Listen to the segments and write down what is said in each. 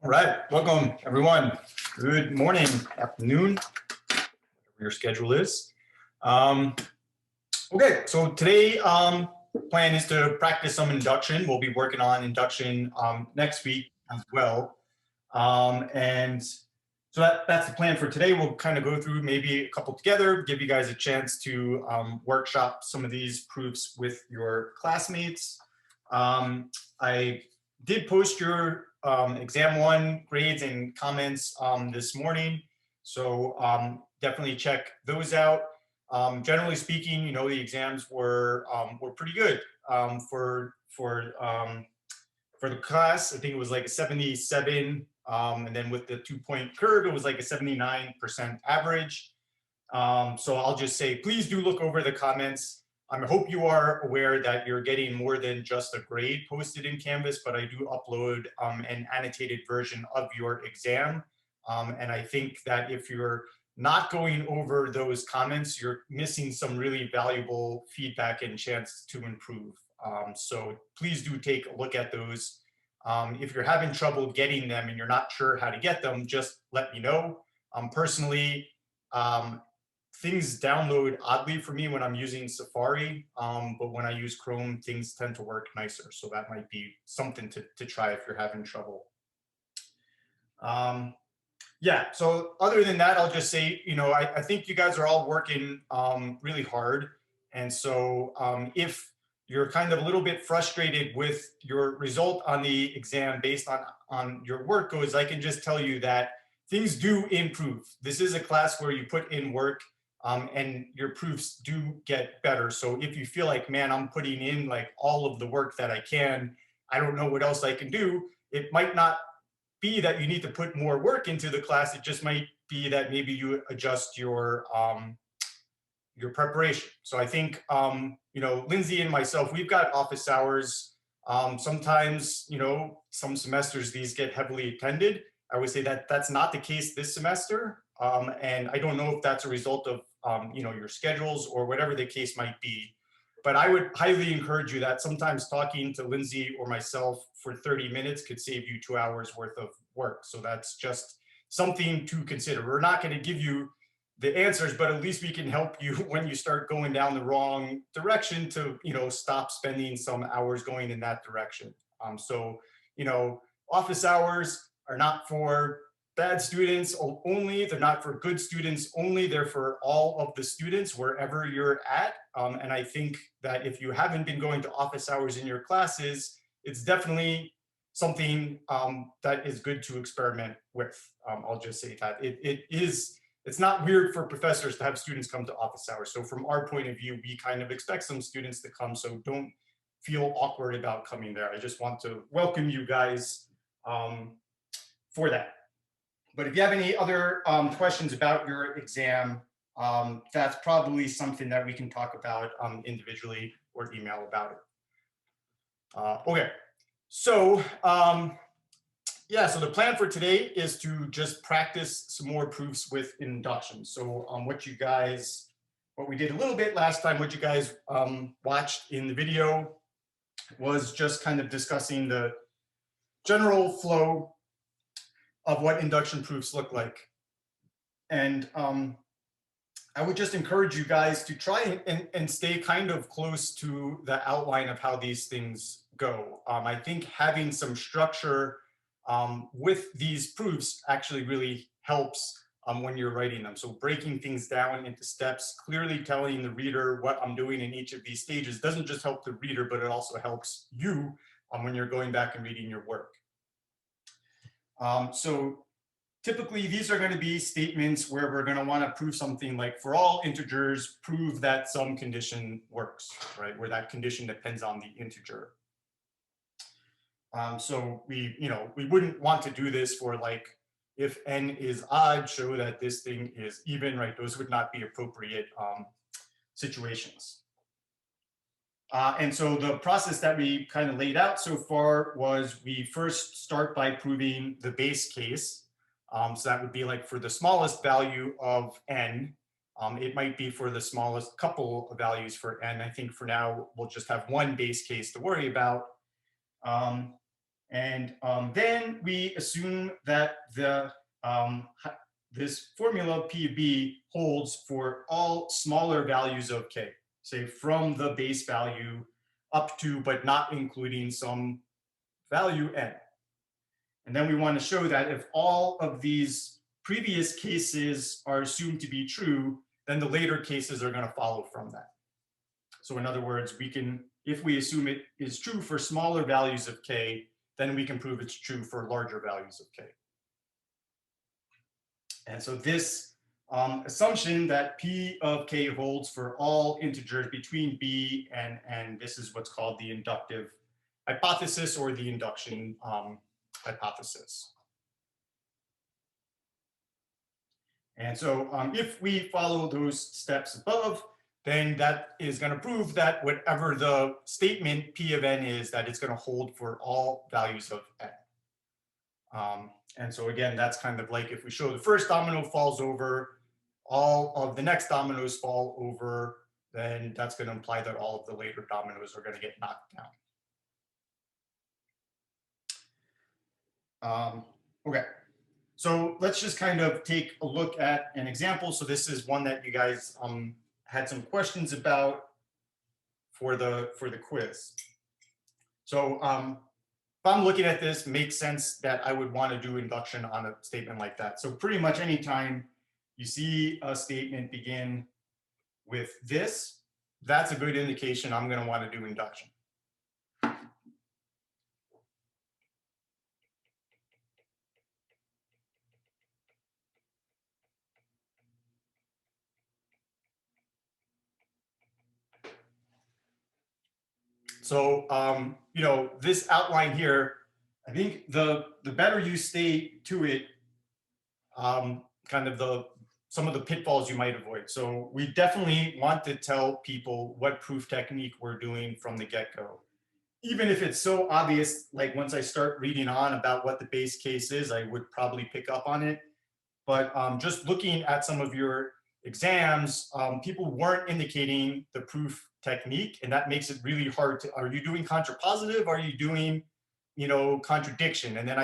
All right, welcome everyone. Good morning, afternoon, whatever your schedule is. Okay, so today plan is to practice some induction. We'll be working on induction next week as well. And so that's the plan for today. We'll kind of go through maybe a couple together, give you guys a chance to workshop some of these proofs with your classmates. I did post your exam one grades and comments this morning. So definitely check those out. Generally speaking, the exams were pretty good for the class. I think it was like a 77, and then with the 2-point curve, it was like a 79% average. So I'll just say, please do look over the comments. I hope you are aware that you're getting more than just a grade posted in Canvas, but I do upload an annotated version of your exam. And I think that if you're not going over those comments, you're missing some really valuable feedback and chance to improve. So please do take a look at those. If you're having trouble getting them and you're not sure how to get them, just let me know. Personally, things download oddly for me when I'm using Safari, but when I use Chrome, things tend to work nicer. So that might be something to try if you're having trouble. Yeah, so other than that, I'll just say, I think you guys are all working really hard. And so if you're kind of a little bit frustrated with your result on the exam based on your work goes, I can just tell you that things do improve. This is a class where you put in work and your proofs do get better. So if you feel like, man, I'm putting in like all of the work that I can, I don't know what else I can do, it might not be that you need to put more work into the class. It just might be that maybe you adjust your preparation. So I think, Lindsay and myself, we've got office hours. Sometimes, some semesters these get heavily attended. I would say that that's not the case this semester. And I don't know if that's a result of, your schedules or whatever the case might be. But I would highly encourage you that sometimes talking to Lindsay or myself for 30 minutes could save you 2 hours worth of work. So that's just something to consider. We're not going to give you the answers, but at least we can help you when you start going down the wrong direction to, stop spending some hours going in that direction. So, office hours are not for bad students only. They're not for good students only. They're for all of the students wherever you're at. And I think that if you haven't been going to office hours in your classes, it's definitely something that is good to experiment with. I'll just say that it's not weird for professors to have students come to office hours. So from our point of view, we kind of expect some students to come. So don't feel awkward about coming there. I just want to welcome you guys for that. But if you have any other questions about your exam, that's probably something that we can talk about individually or email about it. Okay, so so the plan for today is to just practice some more proofs with induction. So what we did a little bit last time, what you guys watched in the video was just kind of discussing the general flow of what induction proofs look like. And I would just encourage you guys to try and stay kind of close to the outline of how these things go. I think having some structure with these proofs actually really helps when you're writing them. So breaking things down into steps, clearly telling the reader what I'm doing in each of these stages doesn't just help the reader, but it also helps you when you're going back and reading your work. So typically these are going to be statements where we're going to want to prove something like, for all integers, prove that some condition works, right? Where that condition depends on the integer. So we wouldn't want to do this for like, if n is odd, show that this thing is even, right? Those would not be appropriate situations. And so the process that we kind of laid out so far was we first start by proving the base case. So that would be like for the smallest value of n. It might be for the smallest couple of values for n. I think for now, we'll just have one base case to worry about. And then we assume that this formula P of B holds for all smaller values of K, say from the base value up to, but not including some value N. And then we want to show that if all of these previous cases are assumed to be true, then the later cases are going to follow from that. So in other words, we can, if we assume it is true for smaller values of K, then we can prove it's true for larger values of K. And so this assumption that P of K holds for all integers between B and N, this is what's called the inductive hypothesis or the induction hypothesis. And so if we follow those steps above, then that is going to prove that whatever the statement P of N is, that it's going to hold for all values of N. And so again, that's kind of like if we show the first domino falls over, all of the next dominoes fall over, then that's going to imply that all of the later dominoes are going to get knocked down. Okay, so let's just kind of take a look at an example. So this is one that you guys had some questions about for the quiz. So if I'm looking at this, makes sense that I would want to do induction on a statement like that. So pretty much anytime you see a statement begin with this, that's a good indication I'm going to want to do induction. So, you know, this outline here, I think the better you stay to it, kind of some of the pitfalls you might avoid. So we definitely want to tell people what proof technique we're doing from the get-go. Even if it's so obvious, like once I start reading on about what the base case is, I would probably pick up on it. But just looking at some of your exams, people weren't indicating the proof technique, and that makes it really hard to, are you doing contrapositive? Are you doing, you know, contradiction? And then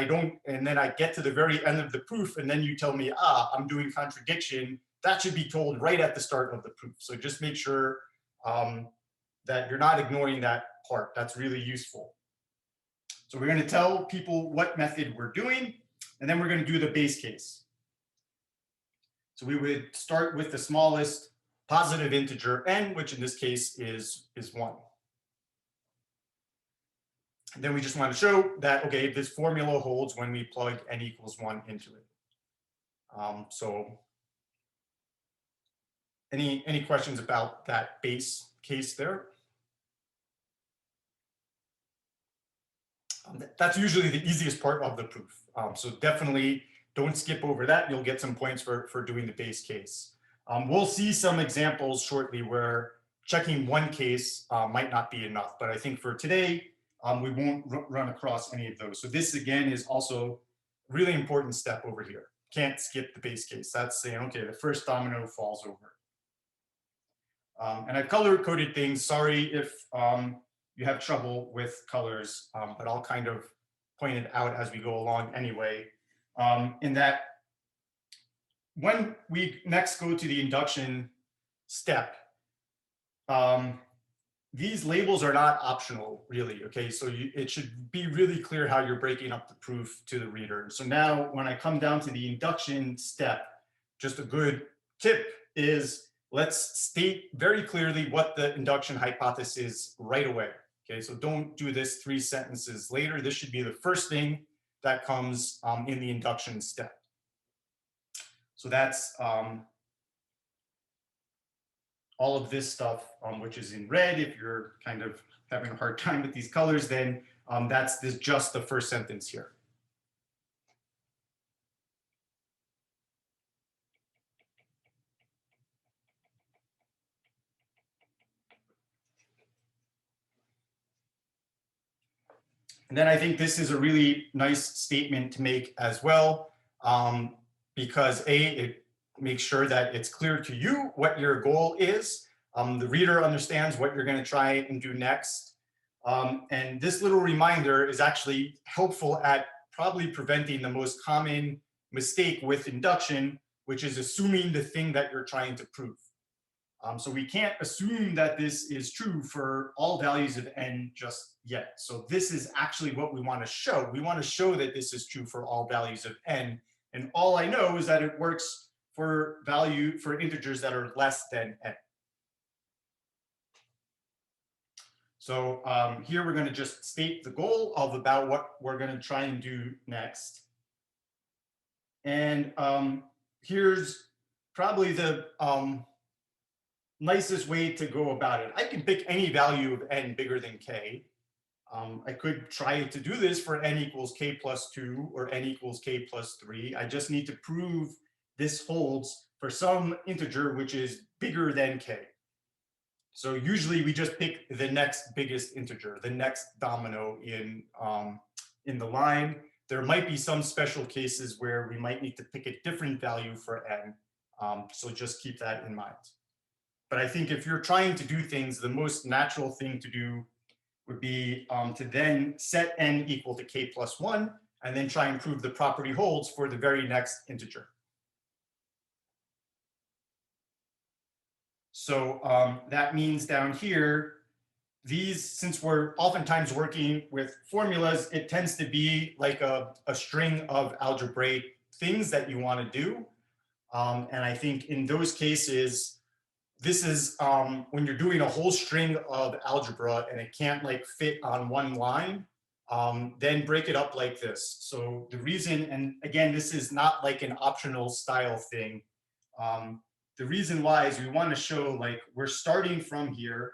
I get to the very end of the proof, and then you tell me, I'm doing contradiction. That should be told right at the start of the proof. So just make sure that you're not ignoring that part. That's really useful. So we're going to tell people what method we're doing, and then we're going to do the base case. So we would start with the smallest positive integer n, which in this case is 1. And then we just want to show that, okay, this formula holds when we plug n equals 1 into it. So any questions about that base case there? That's usually the easiest part of the proof. So definitely don't skip over that. You'll get some points for doing the base case. We'll see some examples shortly where checking one case might not be enough, but I think for today, we won't run across any of those. So this again is also a really important step over here. Can't skip the base case. That's saying, okay, the first domino falls over. And I've color-coded things. Sorry if you have trouble with colors, but I'll kind of point it out as we go along anyway. In that when we next go to the induction step, these labels are not optional, really, okay? So it should be really clear how you're breaking up the proof to the reader. So now when I come down to the induction step, just a good tip is let's state very clearly what the induction hypothesis is right away, okay? So don't do this 3 sentences later. This should be the first thing that comes in the induction step. So that's all of this stuff, which is in red. If you're kind of having a hard time with these colors, then that's just the first sentence here. And then I think this is a really nice statement to make as well, because it makes sure that it's clear to you what your goal is. The reader understands what you're going to try and do next. And this little reminder is actually helpful at probably preventing the most common mistake with induction, which is assuming the thing that you're trying to prove. So we can't assume that this is true for all values of n just yet. So this is actually what we want to show. We want to show that this is true for all values of n. And all I know is that it works for integers that are less than n. So here we're going to just state the goal of about what we're going to try and do next. And here's probably the nicest way to go about it. I can pick any value of n bigger than k. I could try to do this for n equals k plus 2 or n equals k plus 3. I just need to prove this holds for some integer which is bigger than k. So usually we just pick the next biggest integer, the next domino in the line. There might be some special cases where we might need to pick a different value for n. So just keep that in mind. But I think if you're trying to do things, the most natural thing to do would be to then set n equal to k plus 1, and then try and prove the property holds for the very next integer. So that means down here, since we're oftentimes working with formulas, it tends to be like a string of algebraic things that you want to do. And I think in those cases, this is when you're doing a whole string of algebra and it can't like fit on one line, then break it up like this. So the reason, and again, this is not like an optional style thing. The reason why is we want to show like we're starting from here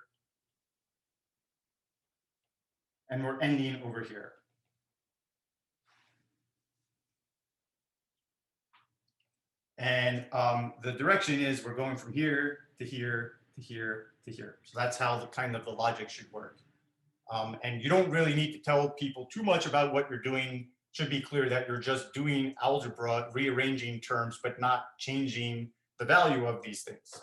and we're ending over here. And the direction is we're going from here to here to here to here. So that's how the kind of the logic should work. And you don't really need to tell people too much about what you're doing. It should be clear that you're just doing algebra, rearranging terms, but not changing the value of these things.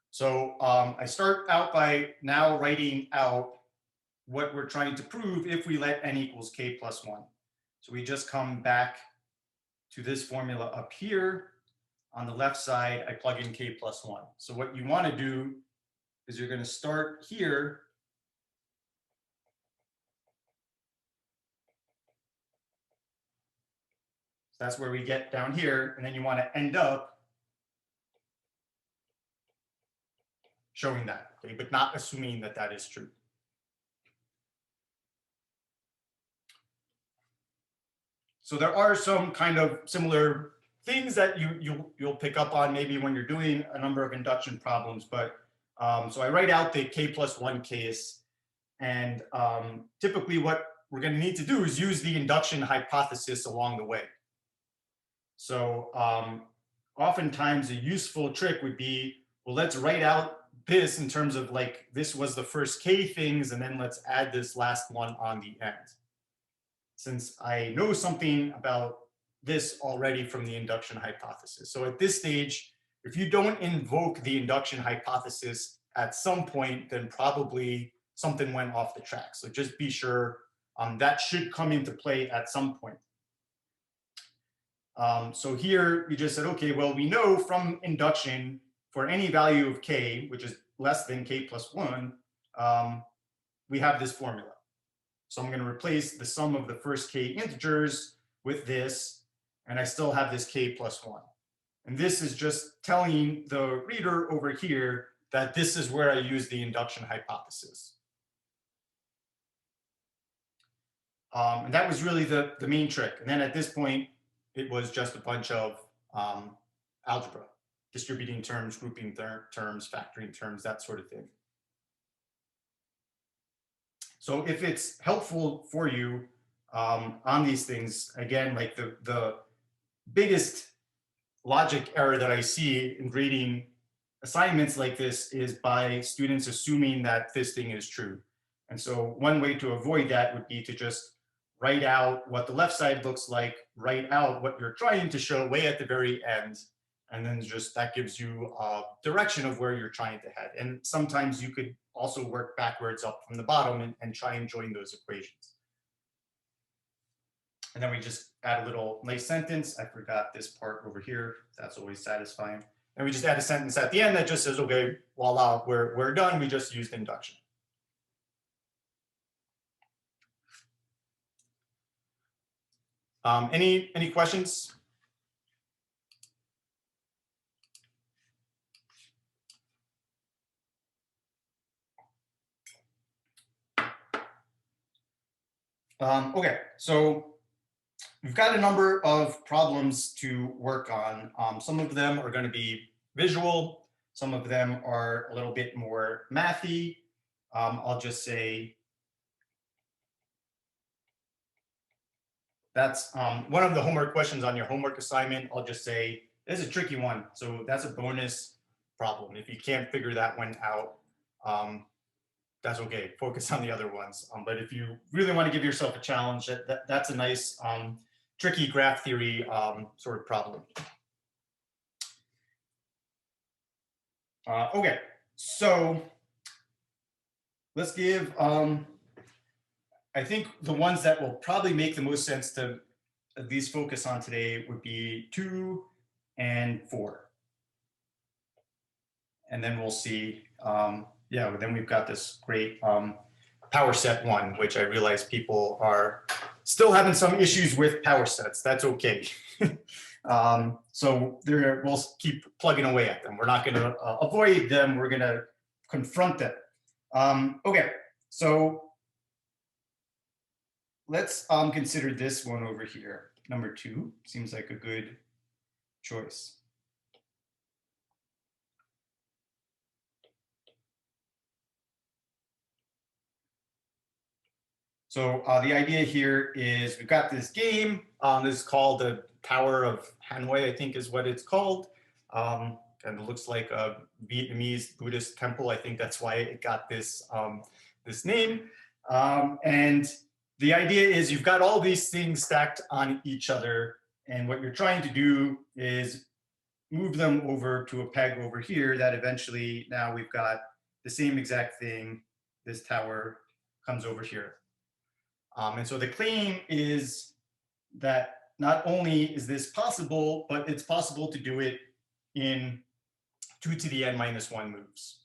So I start out by now writing out what we're trying to prove if we let n equals k plus 1. So we just come back to this formula up here. On the left side, I plug in k plus 1. So what you want to do is you're going to start here. So that's where we get down here. And then you want to end up showing that, okay, but not assuming that that is true. So there are some kind of similar things that you'll pick up on maybe when you're doing a number of induction problems. But so I write out the k plus 1 case, and typically what we're going to need to do is use the induction hypothesis along the way. So oftentimes a useful trick would be, well, let's write out this in terms of like, this was the first k things, and then let's add this last one on the end. Since I know something about this already from the induction hypothesis. So at this stage, if you don't invoke the induction hypothesis at some point, then probably something went off the track. So just be sure that should come into play at some point. So here we just said, okay, well, we know from induction for any value of k, which is less than k plus 1, we have this formula. So I'm going to replace the sum of the first k integers with this, and I still have this k plus 1. And this is just telling the reader over here that this is where I use the induction hypothesis. And that was really the main trick. And then at this point, it was just a bunch of algebra, distributing terms, grouping terms, factoring terms, that sort of thing. So if it's helpful for you on these things, again, like the biggest logic error that I see in grading assignments like this is by students assuming that this thing is true. And so one way to avoid that would be to just write out what the left side looks like, write out what you're trying to show way at the very end, and then just that gives you a direction of where you're trying to head. And sometimes you could also work backwards up from the bottom and try and join those equations. And then we just add a little nice sentence. I forgot this part over here. That's always satisfying. And we just add a sentence at the end that just says, okay, voila, we're done. We just used induction. Any questions? Okay, so we've got a number of problems to work on. Some of them are going to be visual. Some of them are a little bit more mathy. I'll just say that's one of the homework questions on your homework assignment. I'll just say it's a tricky one. So that's a bonus problem. If you can't figure that one out, that's okay. Focus on the other ones. But if you really want to give yourself a challenge, that's a nice tricky graph theory sort of problem. Okay, so let's give, I think the ones that will probably make the most sense to at least focus on today would be 2 and 4. And then we'll see, yeah, then we've got this great power set 1, which I realize people are still having some issues with power sets. That's okay. So we'll keep plugging away at them. We're not going to avoid them. We're going to confront them. Okay, so let's consider this one over here. Number 2 seems like a good choice. So the idea here is we've got this game. This is called the Tower of Hanoi, I think is what it's called. And it looks like a Vietnamese Buddhist temple. I think that's why it got this, this name. And the idea is you've got all these things stacked on each other. And what you're trying to do is move them over to a peg over here that eventually now we've got the same exact thing. This tower comes over here. And so the claim is that not only is this possible, but it's possible to do it in 2 to the n minus 1 moves.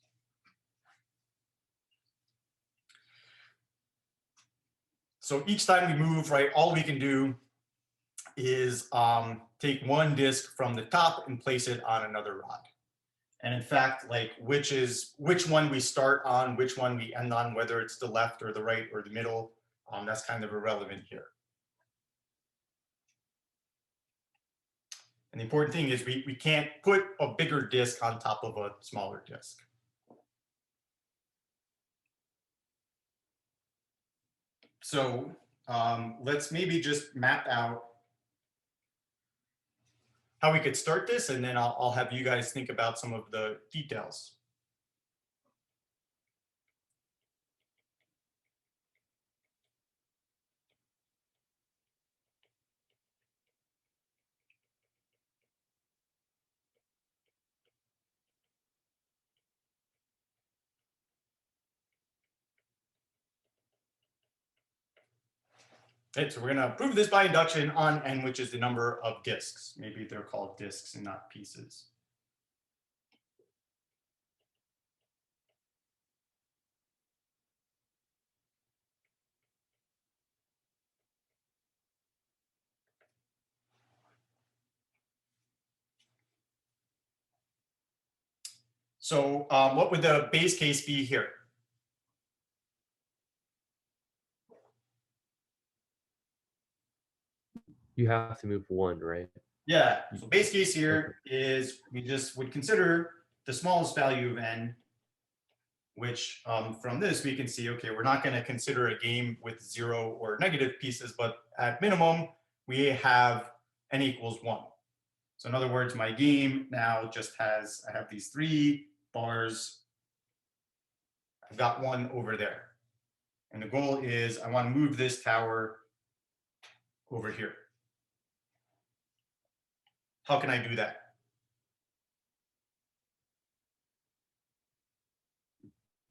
So each time we move, right, all we can do is take one disk from the top and place it on another rod. And in fact, like which one we start on, which one we end on, whether it's the left or the right or the middle, that's kind of irrelevant here. And the important thing is we can't put a bigger disk on top of a smaller disk. So let's maybe just map out how we could start this, and then I'll have you guys think about some of the details. Okay, so we're going to prove this by induction on n, which is the number of disks. Maybe they're called disks and not pieces. So what would the base case be here? You have to move 1, right? Yeah, so base case here is we just would consider the smallest value of n, which from this we can see, okay, we're not going to consider a game with 0 or negative pieces, but at minimum, we have n equals 1. So in other words, my game now just has, I have these 3 bars. I've got 1 over there. And the goal is I want to move this tower over here. How can I do that?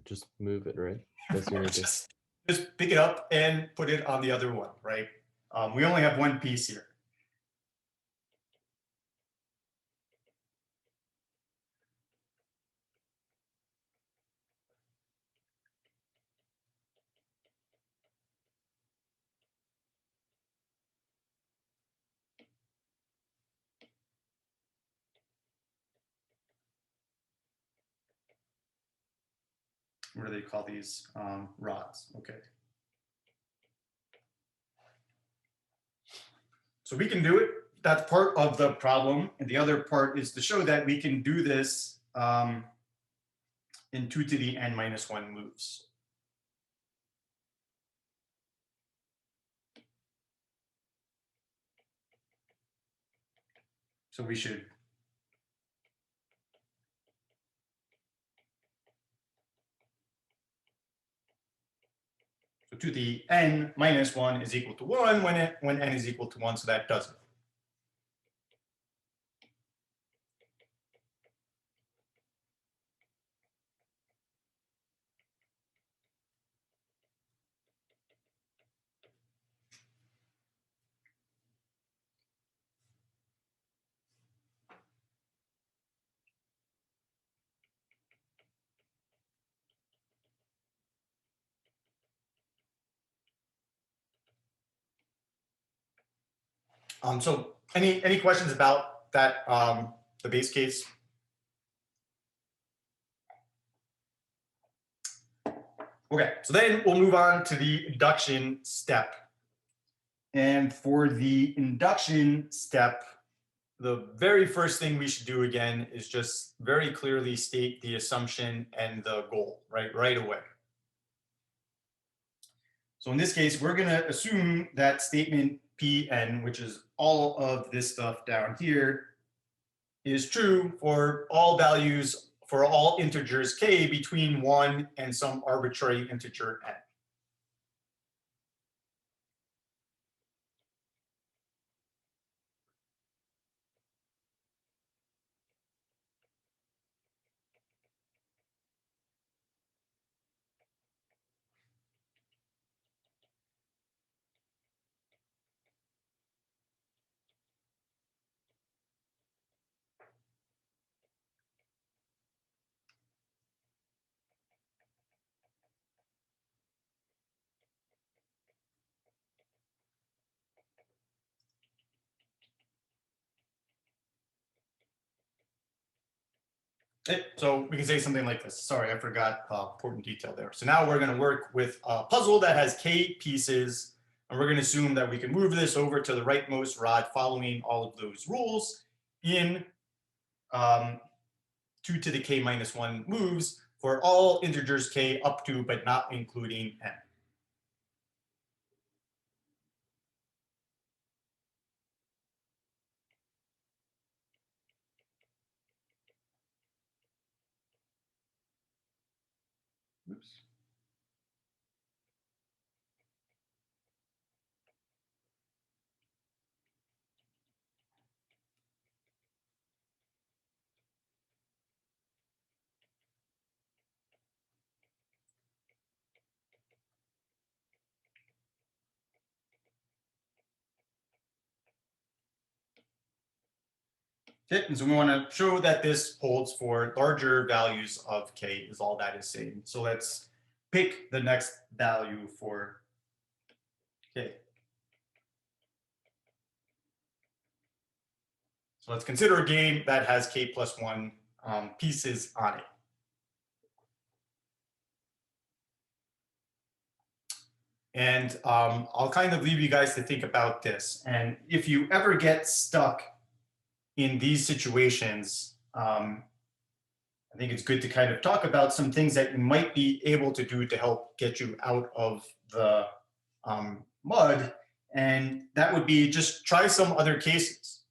just move it, right? That's the only thing. Just pick it up and put it on the other one, right? We only have one piece here. What do they call these? Rods. Okay. So we can do it. That's part of the problem. And the other part is to show that we can do this in 2 to the n minus 1 moves. So we should so 2 to the n minus 1 is equal to 1 when n is equal to 1, so that does it. So any questions about that, the base case? Okay, so then we'll move on to the induction step. And for the induction step, the very first thing we should do again is just very clearly state the assumption and the goal, right away. So in this case, we're going to assume that statement Pn, which is all of this stuff down here, is true for all values, for all integers k between 1 and some arbitrary integer n. So we can say something like this. Sorry, I forgot important detail there. So now we're going to work with a puzzle that has k pieces, and we're going to assume that we can move this over to the rightmost rod following all of those rules in 2 to the k minus 1 moves for all integers k up to but not including n. Oops. Okay, and so we want to show that this holds for larger values of k is all that is saying. So let's pick the next value for k. So let's consider a game that has k plus 1 pieces on it. And I'll kind of leave you guys to think about this. And if you ever get stuck in these situations, I think it's good to kind of talk about some things that you might be able to do to help get you out of the mud. And that would be just try some other cases.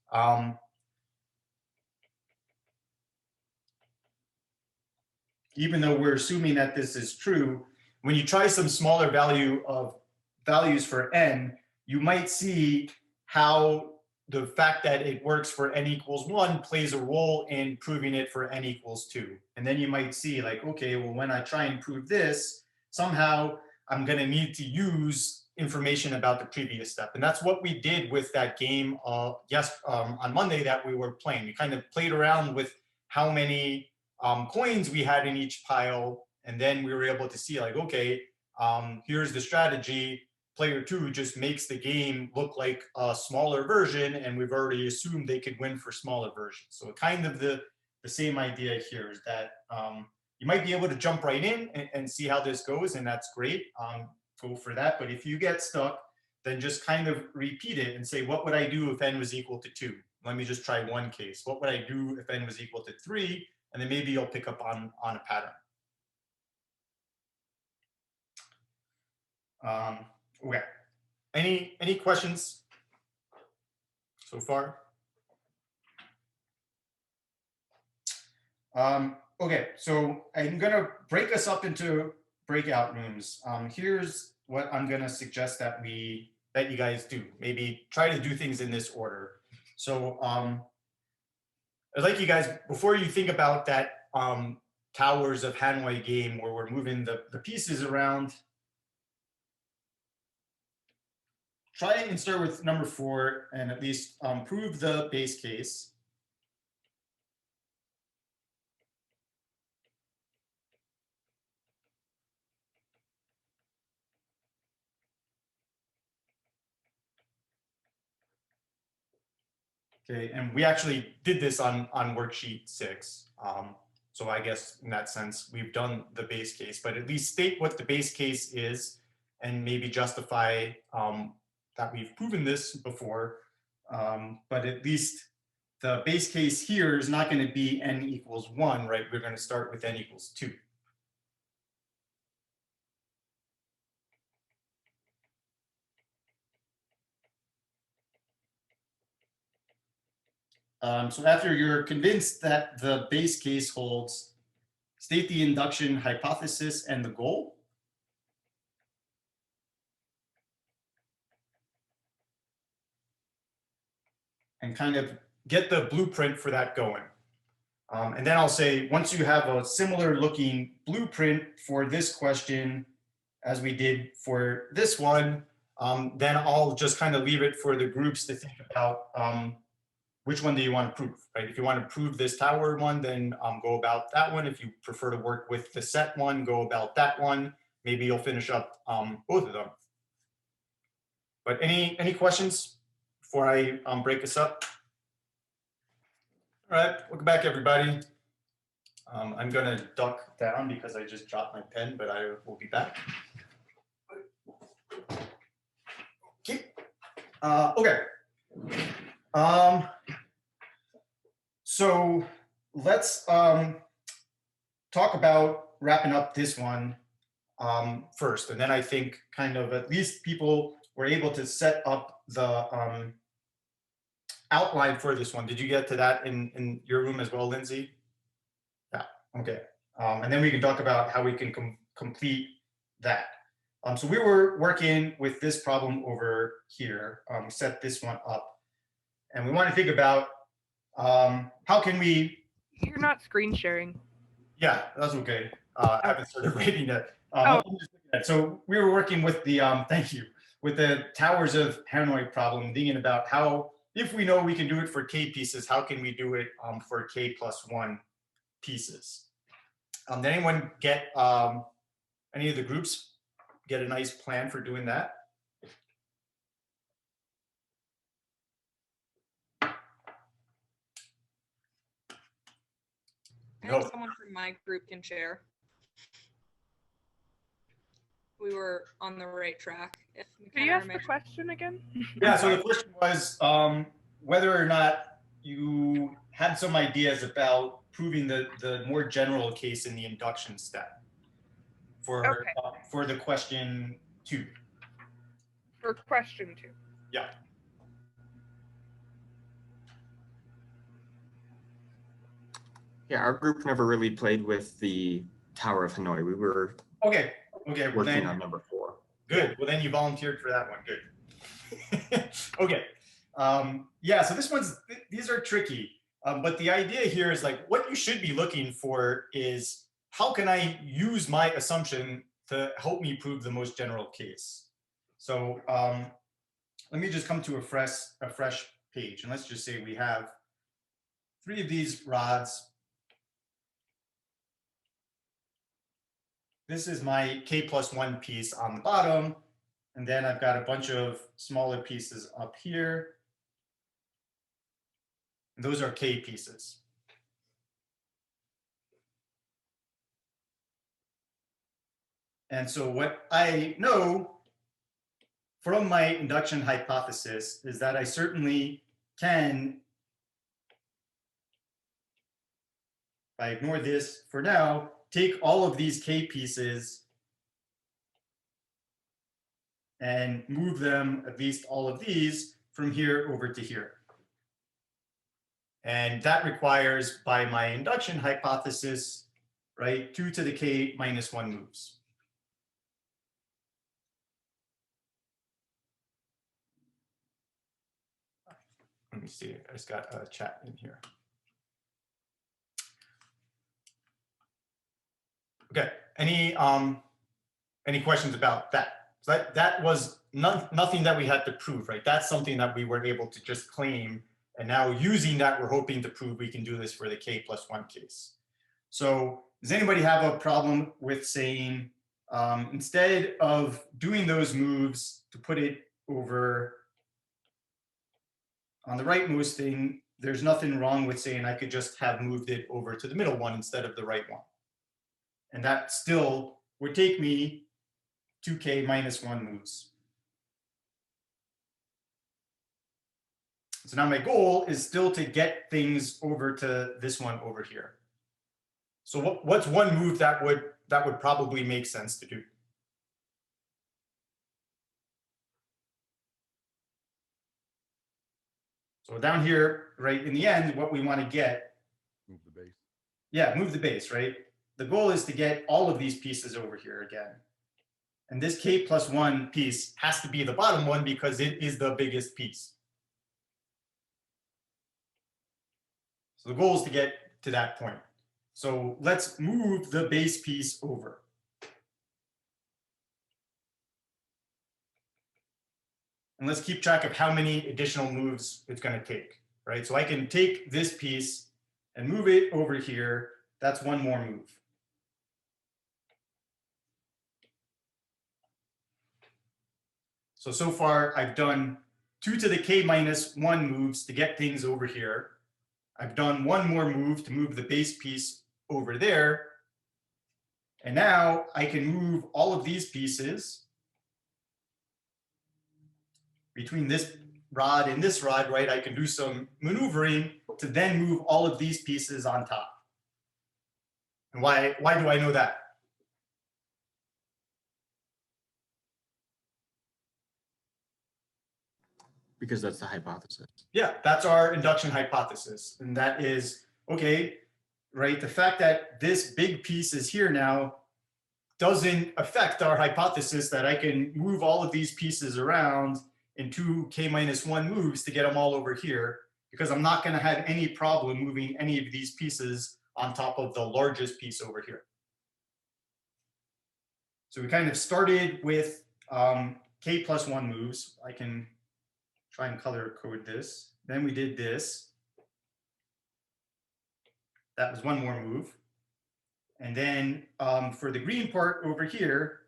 Even though we're assuming that this is true, when you try some smaller values for n, you might see how the fact that it works for n equals 1 plays a role in proving it for n equals 2. And then you might see like, okay, well, when I try and prove this, somehow I'm going to need to use information about the previous step. And that's what we did with that game on Monday that we were playing. We kind of played around with how many coins we had in each pile. And then we were able to see like, okay, here's the strategy. Player 2 just makes the game look like a smaller version, and we've already assumed they could win for smaller versions. So kind of the same idea here is that you might be able to jump right in and see how this goes, and that's great. Go for that. But if you get stuck, then just kind of repeat it and say, what would I do if n was equal to 2? Let me just try one case. What would I do if n was equal to 3? And then maybe you'll pick up on a pattern. Okay. Any questions so far? Okay, so I'm gonna break us up into breakout rooms. Here's what I'm gonna suggest that you guys do. Maybe try to do things in this order. So I'd like you guys, before you think about that Towers of Hanoi game where we're moving the pieces around, try and start with number 4 and at least prove the base case. Okay, and we actually did this on worksheet 6. So I guess in that sense, we've done the base case, but at least state what the base case is and maybe justify that we've proven this before. But at least the base case here is not going to be n equals 1, right? We're going to start with n equals 2. So after you're convinced that the base case holds, state the induction hypothesis and the goal. And kind of get the blueprint for that going. And then I'll say, once you have a similar looking blueprint for this question as we did for this one, then I'll just kind of leave it for the groups to think about which one do you want to prove, right? If you want to prove this tower one, then go about that one. If you prefer to work with the set one, go about that one. Maybe you'll finish up both of them. But any questions before I break this up? All right, welcome back, everybody. I'm going to duck down because I just dropped my pen, but I will be back. Okay. Okay. So let's talk about wrapping up this one first, and then I think kind of at least people were able to set up the outline for this one. Did you get to that in your room as well, Lindsay? Yeah, okay. And then we can talk about how we can complete that. So we were working with this problem over here, set this one up. And we want to think about how can we... You're not screen sharing. Yeah, that's okay. I haven't started rating it. So we were working with the, thank you, with the Towers of Hanoi problem, thinking about how, if we know we can do it for k pieces, how can we do it for k plus 1 pieces? Did anyone get, any of the groups get a nice plan for doing that? I think someone from my group can share. We were on the right track. Can you ask the question again? Yeah, so the question was whether or not you had some ideas about proving the more general case in the induction step for the question 2. For question 2. Yeah. Yeah, our group never really played with the Tower of Hanoi. We were okay. Working on number 4. Good. Well, then you volunteered for that one. Good. Okay. Yeah, so these are tricky. But the idea here is like what you should be looking for is how can I use my assumption to help me prove the most general case? So let me just come to a fresh page, and let's just say we have 3 of these rods. This is my k+1 piece on the bottom, and then I've got a bunch of smaller pieces up here. And those are k pieces. And so what I know from my induction hypothesis is that I certainly can, if I ignore this for now, take all of these k pieces and move them, at least all of these, from here over to here. And that requires, by my induction hypothesis, right, 2 to the k minus 1 moves. Let me see, I just got a chat in here. Okay, any questions about that? So that was nothing that we had to prove, right? That's something that we were able to just claim. And now using that, we're hoping to prove we can do this for the k+1 case. So does anybody have a problem with saying, instead of doing those moves to put it over on the rightmost thing, there's nothing wrong with saying I could just have moved it over to the middle one instead of the right one. And that still would take me 2k minus 1 moves. So now my goal is still to get things over to this one over here. So what's one move that would probably make sense to do? So down here, right in the end, what we want to get. Move the base. Yeah, move the base, right? The goal is to get all of these pieces over here again. And this k+1 piece has to be the bottom one because it is the biggest piece. So the goal is to get to that point. So let's move the base piece over. And let's keep track of how many additional moves it's going to take, right? So I can take this piece and move it over here. That's one more move. So far I've done 2 to the k minus 1 moves to get things over here. I've done one more move to move the base piece over there. And now I can move all of these pieces between this rod and this rod, right? I can do some maneuvering to then move all of these pieces on top. And why do I know that? Because that's the hypothesis. Yeah, that's our induction hypothesis. And that is, okay, right? The fact that this big piece is here now doesn't affect our hypothesis that I can move all of these pieces around in 2k minus 1 moves to get them all over here, because I'm not going to have any problem moving any of these pieces on top of the largest piece over here. So we kind of started with k+1 moves. I can try and color code this. Then we did this. That was one more move. And then for the green part over here,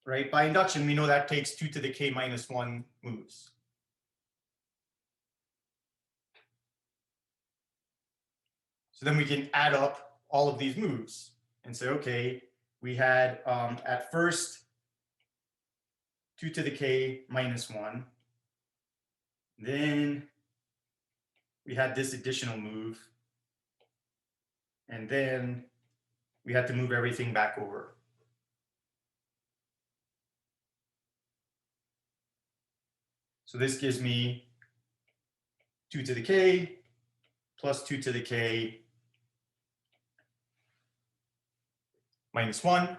right, by induction, we know that takes 2 to the k minus 1 moves. So then we can add up all of these moves and say, okay, we had at first 2 to the k minus 1. Then we had this additional move. And then we had to move everything back over. So this gives me 2 to the k plus 2 to the k minus 1.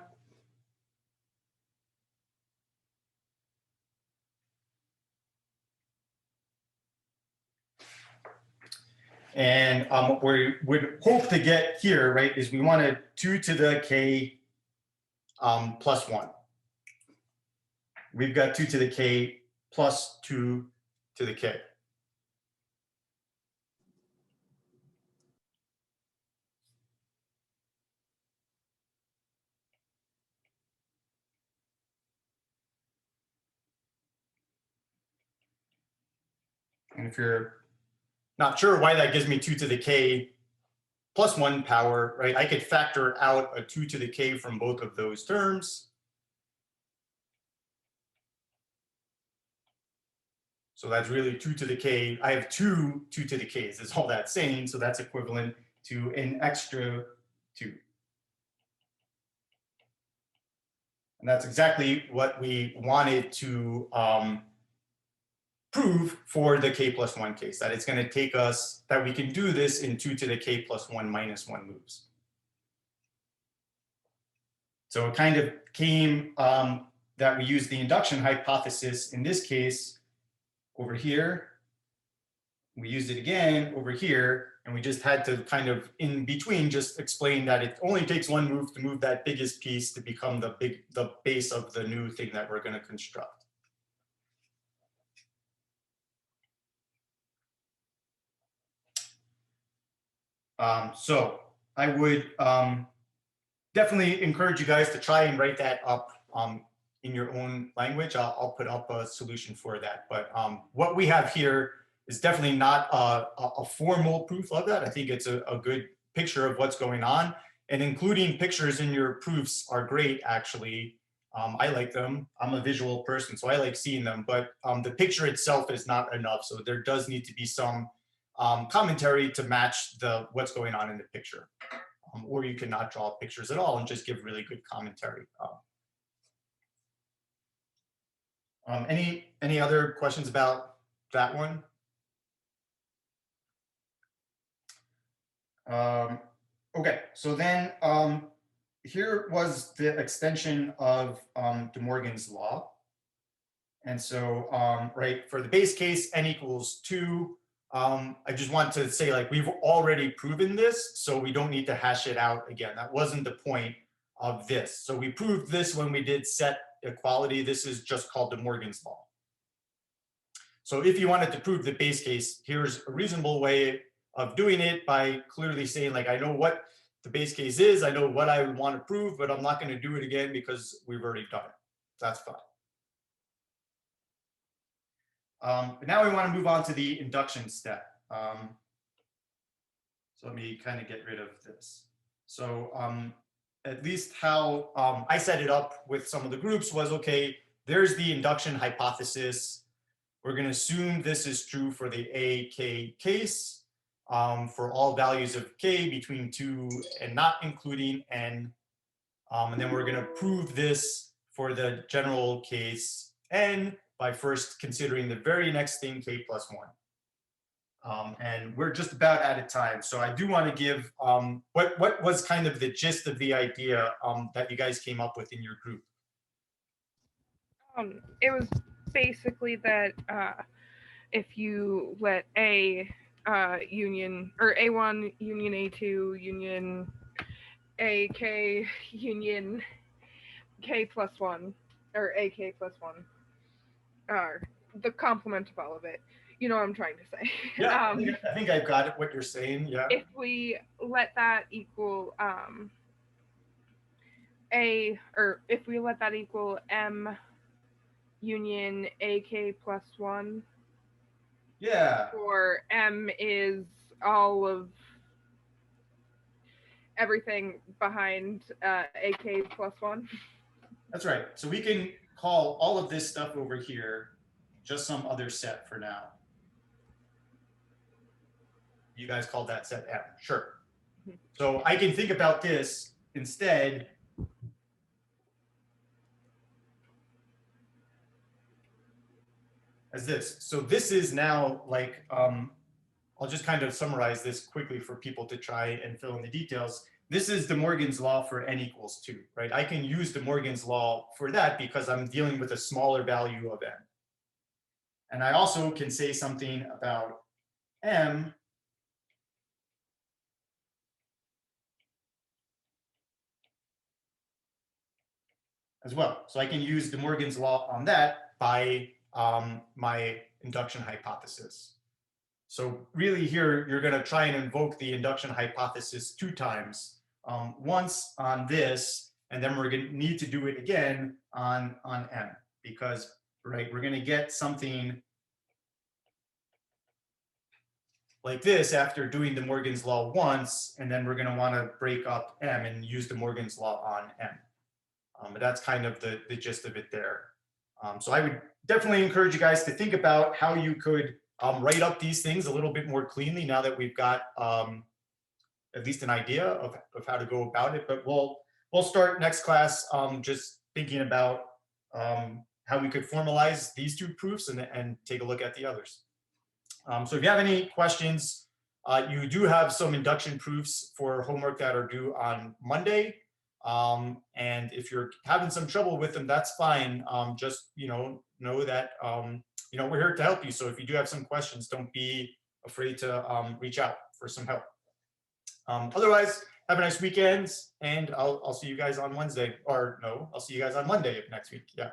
And what we would hope to get here, right, is we want a 2 to the k plus 1. We've got 2 to the k plus 2 to the k. And if you're not sure why that gives me 2 to the k plus 1 power, right, I could factor out a 2 to the k from both of those terms. So that's really 2 to the k. I have two 2 to the k's is all that's saying. So that's equivalent to an extra 2. And that's exactly what we wanted to prove for the k plus 1 case, that it's going to take us, that we can do this in 2 to the k plus 1 minus 1 moves. So it kind of came that we used the induction hypothesis in this case over here. We used it again over here, and we just had to kind of in between just explain that it only takes one move to move that biggest piece to become the base of the new thing that we're going to construct. So I would definitely encourage you guys to try and write that up in your own language. I'll put up a solution for that. But what we have here is definitely not a formal proof of that. I think it's a good picture of what's going on. And including pictures in your proofs are great, actually. I like them. I'm a visual person, so I like seeing them. But the picture itself is not enough. So there does need to be some commentary to match what's going on in the picture. Or you cannot draw pictures at all and just give really good commentary. Any other questions about that one? Okay, so then here was the extension of De Morgan's law. And so, right, for the base case, n equals 2. I just want to say, like, we've already proven this, so we don't need to hash it out again. That wasn't the point of this. So we proved this when we did set equality. This is just called De Morgan's law. So if you wanted to prove the base case, here's a reasonable way of doing it by clearly saying, like, I know what the base case is, I know what I want to prove, but I'm not going to do it again because we've already done it. That's fine. But now we want to move on to the induction step. So let me kind of get rid of this. So at least how I set it up with some of the groups was, okay, there's the induction hypothesis. We're going to assume this is true for the AK case for all values of k between 2 and not including n. And then we're going to prove this for the general case n by first considering the very next thing, k plus 1. And we're just about out of time. So I do want to give what was kind of the gist of the idea that you guys came up with in your group? It was basically that if you let A union, or A1 union A2 union AK union K plus 1, or AK plus 1, the complement of all of it. You know what I'm trying to say. Yeah, I think I've got it, what you're saying, yeah. If we let that equal if we let that equal M union AK plus 1. Yeah. Or M is all of everything behind AK plus 1. That's right. So we can call all of this stuff over here just some other set for now. You guys called that set M, sure. So I can think about this instead as this. So this is now like, I'll just kind of summarize this quickly for people to try and fill in the details. This is De Morgan's law for n equals 2, right? I can use De Morgan's law for that because I'm dealing with a smaller value of n. And I also can say something about m as well. So I can use De Morgan's law on that by my induction hypothesis. So really here, you're going to try and invoke the induction hypothesis 2 times. Once on this, and then we're going to need to do it again on M, because, right, we're going to get something like this after doing De Morgan's law once, and then we're going to want to break up M and use De Morgan's law on M. But that's kind of the gist of it there. So I would definitely encourage you guys to think about how you could write up these things a little bit more cleanly now that we've got at least an idea of how to go about it. But we'll start next class just thinking about how we could formalize these 2 proofs and take a look at the others. So if you have any questions, you do have some induction proofs for homework that are due on Monday. And if you're having some trouble with them, that's fine. Just, know that, we're here to help you. So if you do have some questions, don't be afraid to reach out for some help. Otherwise, have a nice weekend, and I'll see you guys on Wednesday, or no, I'll see you guys on Monday of next week. Yeah.